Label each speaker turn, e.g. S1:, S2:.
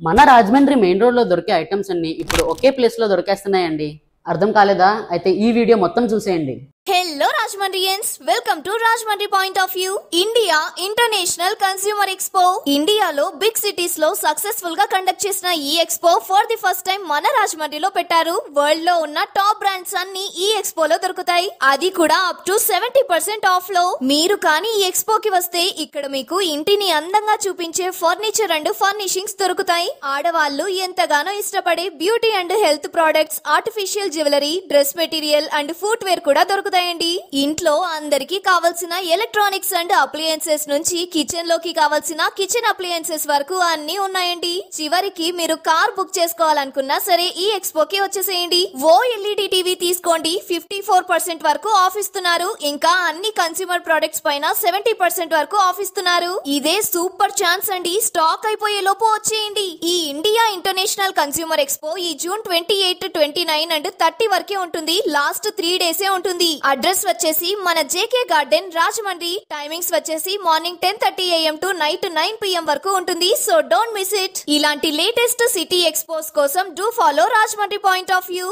S1: మన Rajahmundry main road లో దొరికే ఐటమ్స్ అన్ని ఇప్పుడు ఒకే ప్లేస్ లో దొరికేస్తున్నాయండి. అర్థం కాలేదా? అయితే ఈ వీడియో మొత్తం చూసేయండి.
S2: Hello Rajmandrians, welcome to Rajmandri Point of View. India International Consumer Expo. ఇండియాలో బిగ్ సిటీస్ లో సక్సెస్ఫుల్ గా కండక్ట్ చేసిన ఈ expo for the first time మన రాజమండ్రిలో పెట్టారు. వరల్డ్ లో ఉన్న టాప్ బ్రాండ్స్ అన్ని ఈ ఎక్స్పోలో దొరుకుతాయి. అది కూడా అప్ టు 70% ఆఫ్ లో. మీరు కానీ ఈ ఎక్స్పోకి వస్తే ఇక్కడ మీకు ఇంటిని అందంగా చూపించే ఫర్నిచర్ అండ్ ఫర్నిషింగ్స్ దొరుకుతాయి. ఆడవాళ్లు ఎంతగానో ఇష్టపడే beauty and health products, artificial jewellery, dress material and footwear కూడా దొరుకుతాయి. ఇంట్లో అందరికి కావాల్సిన ఎలక్ట్రానిక్స్ అండ్ అప్లయన్సెస్ నుంచి కిచెన్ లోకి కావాల్సిన కిచెన్ అప్లయన్సెస్ వరకు అన్ని ఉన్నాయండి. చివరికి మీరు కార్ బుక్ చేసుకోవాలనుకున్నా సరే ఈ ఎక్స్పోకి వచ్చేసేయండి. ఓఎల్ఈడి టీవీ తీసుకోండి, 54% వరకు ఆఫ్ ఇస్తున్నారు. ఇంకా అన్ని కన్స్యూమర్ ప్రొడక్ట్స్ పైన 70% వరకు ఆఫ్ ఇస్తున్నారు. ఇదే సూపర్ ఛాన్స్ అండి. స్టాక్ అయిపోయే లోపు వచ్చేయండి. ఈ ఇండియా ఇంటర్నేషనల్ కన్స్యూమర్ ఎక్స్పో ఈ జూన్ 28, 29 అండ్ 30 వరకే ఉంటుంది. లాస్ట్ 3 డేసే ఉంటుంది. అడ్రస్ వచ్చేసి మన జేకే గార్డెన్ రాజమండ్రి. టైమింగ్స్ వచ్చేసి morning 10:30 AM to night 9 PM వరకు ఉంటుంది. So don't miss it. ఇలాంటి లేటెస్ట్ సిటీ ఎక్స్పోస్ కోసం do follow Rajahmundry point of view.